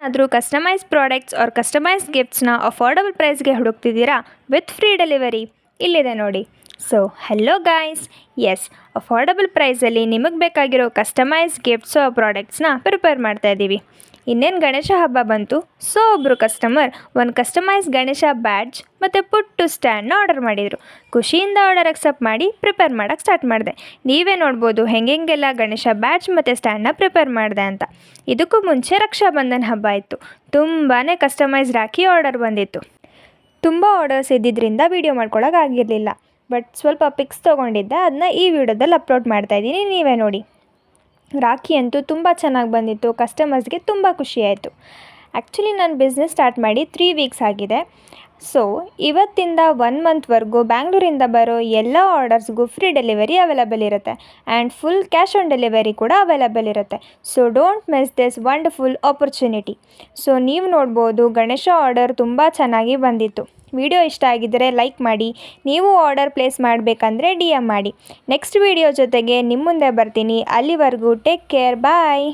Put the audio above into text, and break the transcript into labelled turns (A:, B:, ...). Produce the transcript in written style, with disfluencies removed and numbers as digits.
A: ಆದರೂ customise products or customise ಗಿಫ್ಟ್ಸ್ನ affordable ಪ್ರೈಸ್ಗೆ ಹುಡುಕ್ತಿದ್ದೀರಾ ವಿತ್ ಫ್ರೀ ಡೆಲಿವರಿ ಇಲ್ಲಿದೆ ನೋಡಿ. So hello guys, yes affordable ಪ್ರೈಸಲ್ಲಿ ನಿಮಗೆ ಬೇಕಾಗಿರೋ ಕಸ್ಟಮೈಸ್ ಗಿಫ್ಟ್ಸು ಪ್ರಾಡಕ್ಟ್ಸ್ನ ಪ್ರಿಪೇರ್ ಮಾಡ್ತಾ ಇದ್ದೀವಿ. ಇನ್ನೇನು ಗಣೇಶ ಹಬ್ಬ ಬಂತು, ಸೊ ಒಬ್ಬರು ಕಸ್ಟಮರ್ ಒಂದು ಕಸ್ಟಮೈಸ್ ಗಣೇಶ ಬ್ಯಾಡ್ಜ್ ಮತ್ತು ಪುಟ್ಟು ಸ್ಟ್ಯಾಂಡ್ನ ಆರ್ಡರ್ ಮಾಡಿದರು. ಖುಷಿಯಿಂದ ಆರ್ಡರ್ ಅಕ್ಸೆಪ್ಟ್ ಮಾಡಿ ಪ್ರಿಪೇರ್ ಮಾಡೋಕ್ಕೆ ಸ್ಟಾರ್ಟ್ ಮಾಡಿದೆ. ನೀವೇ ನೋಡ್ಬೋದು ಹೆಂಗೆಲ್ಲ ಗಣೇಶ ಬ್ಯಾಡ್ಜ್ ಮತ್ತು ಸ್ಟ್ಯಾಂಡ್ನ ಪ್ರಿಪೇರ್ ಮಾಡಿದೆ ಅಂತ. ಇದಕ್ಕೂ ಮುಂಚೆ ರಕ್ಷಾಬಂಧನ ಹಬ್ಬ ಇತ್ತು. ತುಂಬಾ ಕಸ್ಟಮೈಸ್ ರಾಖಿ ಆರ್ಡರ್ ಬಂದಿತ್ತು. ತುಂಬ ಆರ್ಡರ್ಸ್ ಇದ್ದಿದ್ದರಿಂದ ವೀಡಿಯೋ ಮಾಡ್ಕೊಳ್ಳೋಕ್ಕಾಗಿರಲಿಲ್ಲ. ಬಟ್ ಸ್ವಲ್ಪ ಪಿಕ್ಸ್ ತೊಗೊಂಡಿದ್ದೆ, ಅದನ್ನ ಈ ವಿಡಿಯೋದಲ್ಲಿ ಅಪ್ಲೋಡ್ ಮಾಡ್ತಾಯಿದ್ದೀನಿ, ನೀವೇ ನೋಡಿ. ರಾಖಿ ಅಂತೂ ತುಂಬ ಚೆನ್ನಾಗಿ ಬಂದಿತ್ತು. ಕಸ್ಟಮರ್ಸ್ಗೆ ತುಂಬ ಖುಷಿಯಾಯಿತು. ಆ್ಯಕ್ಚುಲಿ ನಾನು ಬಿಸ್ನೆಸ್ ಸ್ಟಾರ್ಟ್ ಮಾಡಿ 3 ವೀಕ್ಸ್ ಆಗಿದೆ. ಸೊ ಇವತ್ತಿಂದ 1 ಮಂತ್ವರೆಗೂ ಬ್ಯಾಂಗ್ಳೂರಿಂದ ಬರೋ ಎಲ್ಲ ಆರ್ಡರ್ಸ್ಗೂ ಫ್ರೀ ಡೆಲಿವರಿ ಅವೈಲಬಲ್ ಇರುತ್ತೆ and full cash on delivery ಕೂಡ ಅವೈಲಬಲ್ ಇರುತ್ತೆ. So don't miss this wonderful opportunity. So ನೀವು ನೋಡ್ಬೋದು ಗಣೇಶ ಆರ್ಡರ್ ತುಂಬ ಚೆನ್ನಾಗಿ ಬಂದಿತ್ತು. ವಿಡಿಯೋ ಇಷ್ಟ ಆಗಿದ್ದರೆ ಲೈಕ್ ಮಾಡಿ. ನೀವು ಆರ್ಡರ್ ಪ್ಲೇಸ್ ಮಾಡಬೇಕಂದ್ರೆ DM ಮಾಡಿ. ನೆಕ್ಸ್ಟ್ ವಿಡಿಯೋ ಜೊತೆಗೆ ನಿಮ್ಮ ಮುಂದೆ ಬರ್ತೀನಿ. ಅಲ್ಲಿವರೆಗೂ ಟೇಕ್ ಕೇರ್, ಬಾಯ್.